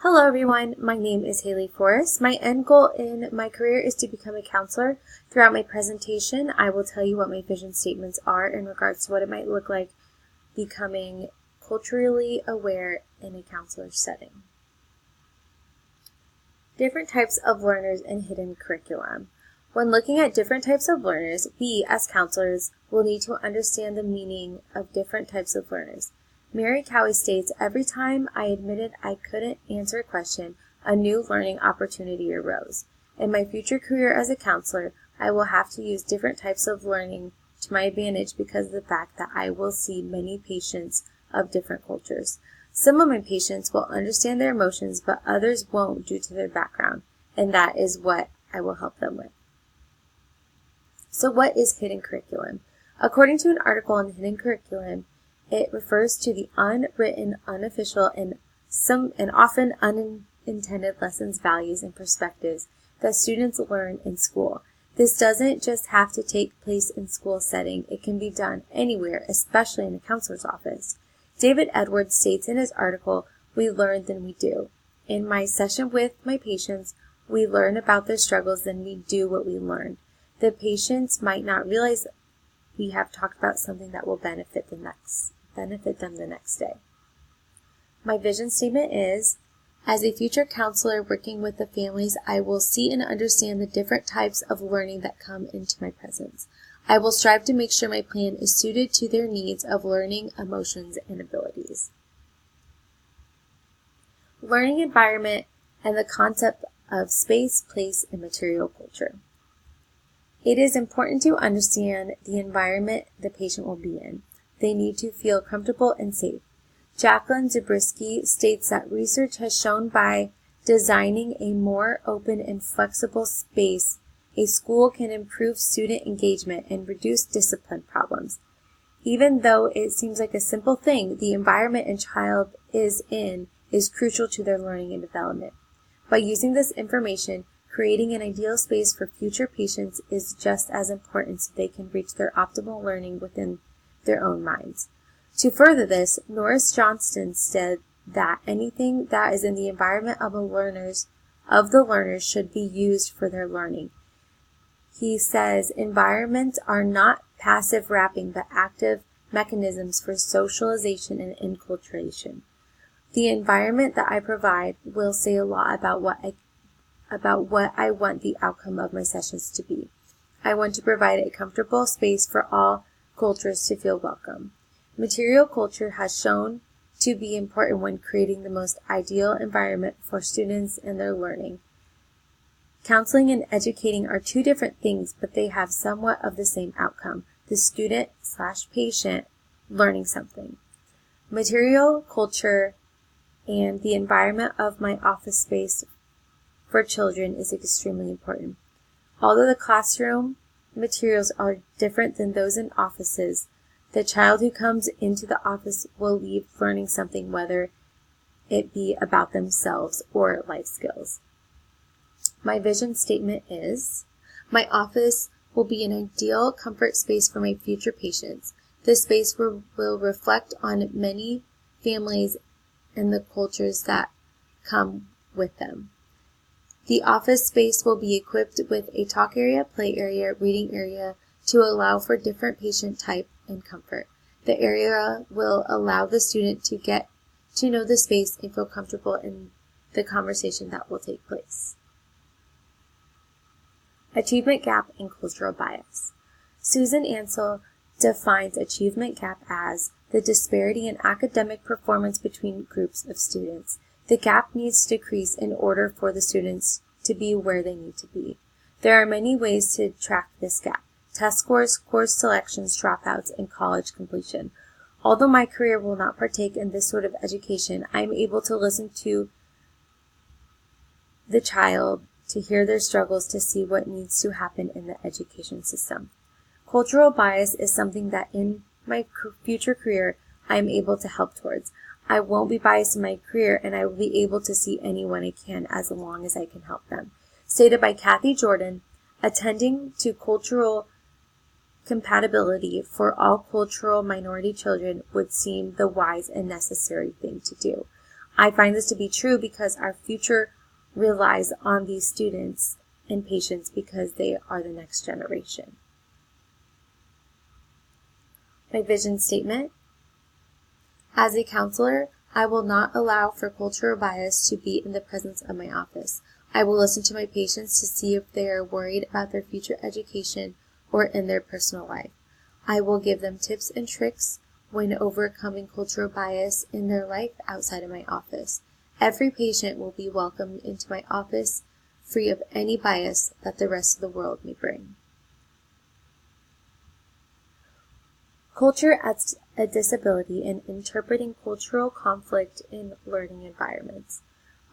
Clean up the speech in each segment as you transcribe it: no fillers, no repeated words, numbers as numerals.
Hello everyone, my name is Haley Forrest. My end goal in my career is to become a counselor. Throughout my presentation, I will tell you what my vision statements are in regards to what it might look like becoming culturally aware in a counselor setting. Different types of learners and hidden curriculum. When looking at different types of learners, we as counselors will need to understand the meaning of different types of learners. Mary Cowie states, every time I admitted I couldn't answer a question, a new learning opportunity arose. In my future career as a counselor, I will have to use different types of learning to my advantage because of the fact that I will see many patients of different cultures. Some of my patients will understand their emotions, but others won't due to their background, and that is what I will help them with. So what is hidden curriculum? According to an article on hidden curriculum, it refers to the unwritten, unofficial, and often unintended lessons, values, and perspectives that students learn in school. This doesn't just have to take place in school setting. It can be done anywhere, especially in a counselor's office. David Edwards states in his article, "We learn than we do." In my session with my patients, we learn about their struggles than we do what we learned. The patients might not realize we have talked about something that will benefit them the next day. My vision statement is, as a future counselor working with the families, I will see and understand the different types of learning that come into my presence. I will strive to make sure my plan is suited to their needs of learning, emotions, and abilities. Learning environment and the concept of space, place, and material culture. It is important to understand the environment the patient will be in. They need to feel comfortable and safe. Jacqueline Zabriskie states that research has shown by designing a more open and flexible space, a school can improve student engagement and reduce discipline problems. Even though it seems like a simple thing, the environment a child is in is crucial to their learning and development. By using this information, creating an ideal space for future patients is just as important so they can reach their optimal learning within their own minds. To further this, Norris Johnston said that anything that is in the environment of the learners should be used for their learning. He says environments are not passive wrapping but active mechanisms for socialization and enculturation. The environment that I provide will say a lot about what I want the outcome of my sessions to be. I want to provide a comfortable space for all cultures to feel welcome. Material culture has shown to be important when creating the most ideal environment for students and their learning. Counseling and educating are two different things, but they have somewhat of the same outcome, the student/patient learning something. Material culture and the environment of my office space for children is extremely important. Although the classroom materials are different than those in offices, the child who comes into the office will leave learning something, whether it be about themselves or life skills. My vision statement is, my office will be an ideal comfort space for my future patients. This space will reflect on many families and the cultures that come with them. The office space will be equipped with a talk area, play area, reading area to allow for different patient type and comfort. The area will allow the student to get to know the space and feel comfortable in the conversation that will take place. Achievement gap and cultural bias. Susan Ansell defines achievement gap as the disparity in academic performance between groups of students. The gap needs to decrease in order for the students to be where they need to be. There are many ways to track this gap: test scores, course selections, dropouts, and college completion. Although my career will not partake in this sort of education, I am able to listen to the child, to hear their struggles, to see what needs to happen in the education system. Cultural bias is something that in my future career I am able to help towards. I won't be biased in my career, and I will be able to see anyone I can as long as I can help them. Stated by Kathy Jordan, attending to cultural compatibility for all cultural minority children would seem the wise and necessary thing to do. I find this to be true because our future relies on these students and patients because they are the next generation. My vision statement. As a counselor, I will not allow for cultural bias to be in the presence of my office. I will listen to my patients to see if they are worried about their future education or in their personal life. I will give them tips and tricks when overcoming cultural bias in their life outside of my office. Every patient will be welcomed into my office free of any bias that the rest of the world may bring. Culture as a disability and interpreting cultural conflict in learning environments.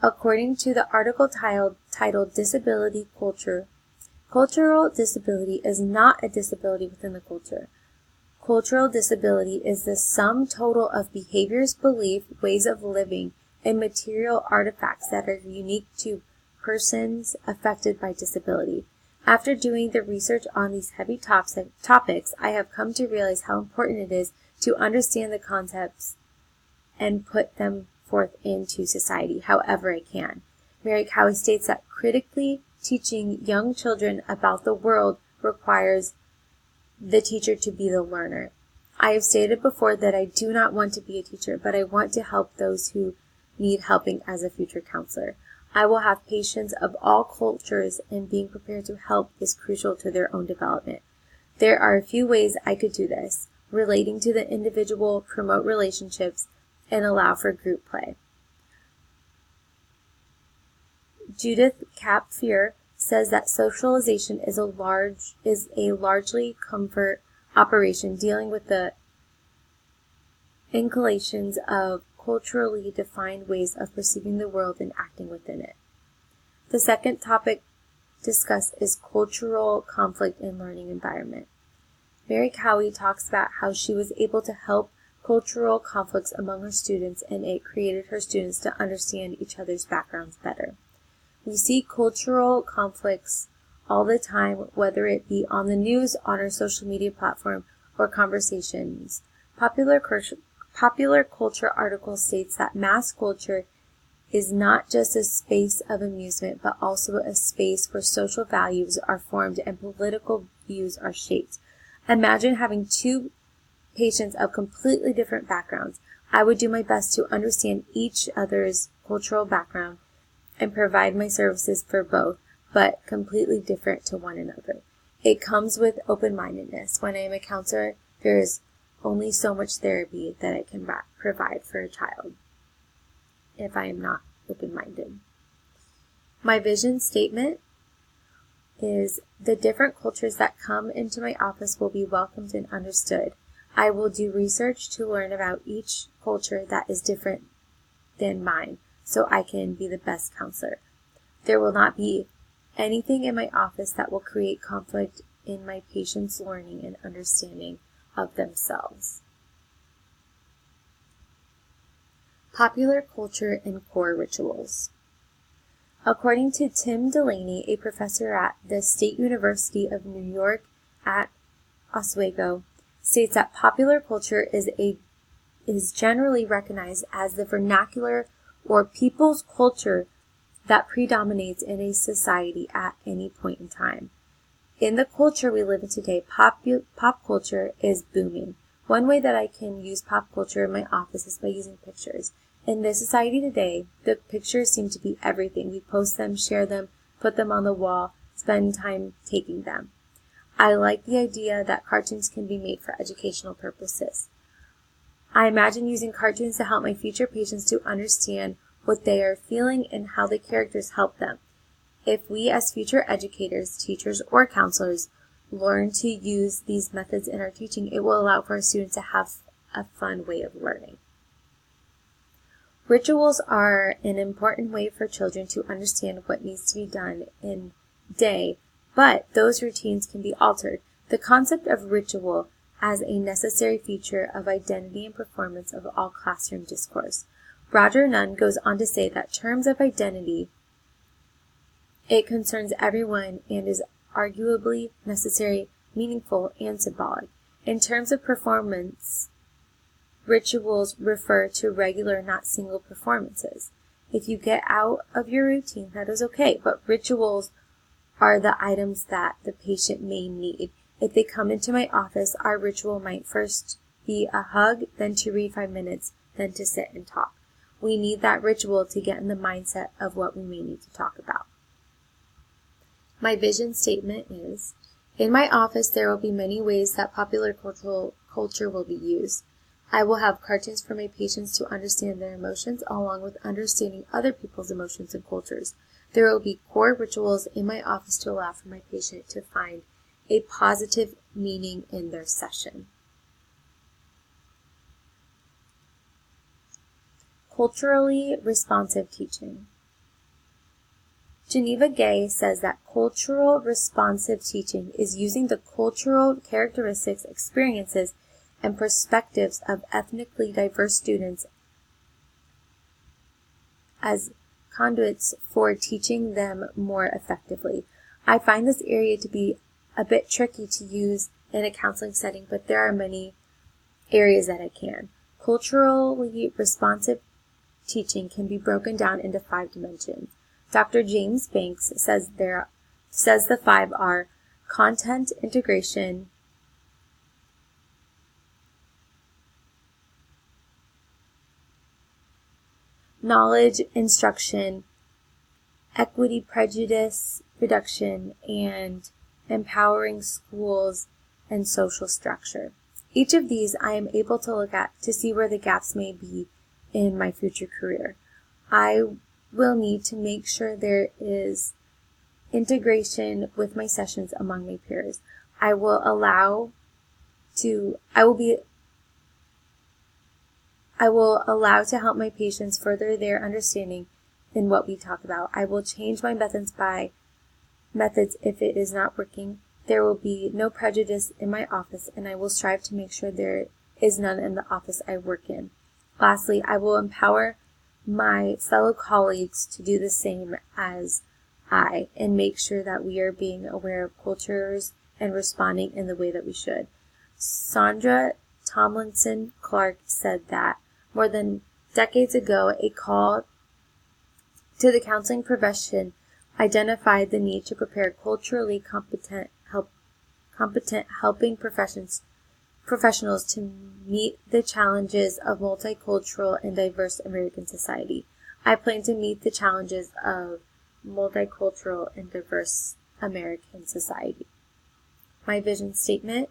According to the article titled Disability Culture, cultural disability is not a disability within the culture. Cultural disability is the sum total of behaviors, beliefs, ways of living, and material artifacts that are unique to persons affected by disability. After doing the research on these heavy topics, I have come to realize how important it is to understand the concepts and put them forth into society however I can. Mary Cowie states that critically teaching young children about the world requires the teacher to be the learner. I have stated before that I do not want to be a teacher, but I want to help those who need helping as a future counselor. I will have patients of all cultures, and being prepared to help is crucial to their own development. There are a few ways I could do this: relating to the individual, promote relationships, and allow for group play. Judith Kapfer says that socialization is a largely covert operation dealing with the inculcations of culturally defined ways of perceiving the world and acting within it. The second topic discussed is cultural conflict in learning environment. Mary Cowie talks about how she was able to help cultural conflicts among her students, and it created her students to understand each other's backgrounds better. We see cultural conflicts all the time, whether it be on the news, on our social media platform, or conversations. Popular culture article states that mass culture is not just a space of amusement, but also a space where social values are formed and political views are shaped. Imagine having two patients of completely different backgrounds. I would do my best to understand each other's cultural background and provide my services for both, but completely different to one another. It comes with open-mindedness. When I am a counselor, there is only so much therapy that I can provide for a child if I am not open-minded. My vision statement is the different cultures that come into my office will be welcomed and understood. I will do research to learn about each culture that is different than mine, so I can be the best counselor. There will not be anything in my office that will create conflict in my patients' learning and understanding of themselves. Popular culture and core rituals. According to Tim Delaney, a professor at the State University of New York at Oswego, states that popular culture is generally recognized as the vernacular or people's culture that predominates in a society at any point in time. In the culture we live in today, pop culture is booming. One way that I can use pop culture in my office is by using pictures. In this society today, the pictures seem to be everything. We post them, share them, put them on the wall, spend time taking them. I like the idea that cartoons can be made for educational purposes. I imagine using cartoons to help my future patients to understand what they are feeling and how the characters help them. If we as future educators, teachers, or counselors learn to use these methods in our teaching, it will allow for our students to have a fun way of learning. Rituals are an important way for children to understand what needs to be done in day, but those routines can be altered. The concept of ritual as a necessary feature of identity and performance of all classroom discourse. Roger Nunn goes on to say that terms of identity, it concerns everyone and is arguably necessary, meaningful, and symbolic. In terms of performance, Rituals refer to regular, not single performances. If you get out of your routine, that is okay, but rituals are the items that the patient may need. If they come into my office, our ritual might first be a hug, then to read 5 minutes, then to sit and talk. We need that ritual to get in the mindset of what we may need to talk about. My vision statement is, in my office there will be many ways that popular culture will be used. I will have cartoons for my patients to understand their emotions along with understanding other people's emotions and cultures. There will be core rituals in my office to allow for my patient to find a positive meaning in their session. Culturally responsive teaching. Geneva Gay says that cultural responsive teaching is using the cultural characteristics, experiences, and perspectives of ethnically diverse students as conduits for teaching them more effectively. I find this area to be a bit tricky to use in a counseling setting, but there are many areas that I can. Culturally responsive teaching can be broken down into 5 dimensions. Dr. James Banks says the 5 are content integration, knowledge instruction, equity prejudice reduction, and empowering schools and social structure. Each of these I am able to look at to see where the gaps may be in my future career. I will need to make sure there is integration with my sessions among my peers. I will allow to help my patients further their understanding in what we talk about. I will change my methods if it is not working. There will be no prejudice in my office, and I will strive to make sure there is none in the office I work in. Lastly, I will empower my fellow colleagues to do the same as I and make sure that we are being aware of cultures and responding in the way that we should. Sandra Tomlinson Clark said that more than decades ago, a call to the counseling profession identified the need to prepare culturally competent helping professionals to meet the challenges of multicultural and diverse American society. I plan to meet the challenges of multicultural and diverse American society. My vision statement: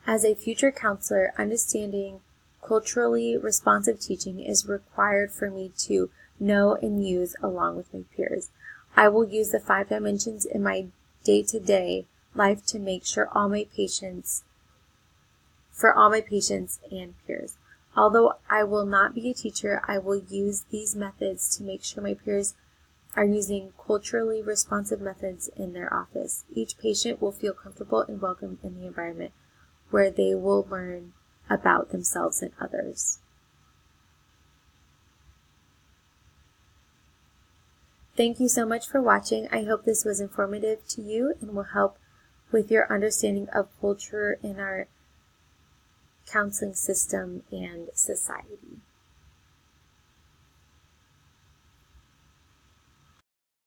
as a future counselor, understanding culturally responsive teaching is required for me to know and use along with my peers. I will use the 5 dimensions in my day-to-day life to make sure all my patients and peers. Although I will not be a teacher, I will use these methods to make sure my peers are using culturally responsive methods in their office. Each patient will feel comfortable and welcome in the environment where they will learn about themselves and others. Thank you so much for watching. I hope this was informative to you and will help with your understanding of culture in our counseling system and society.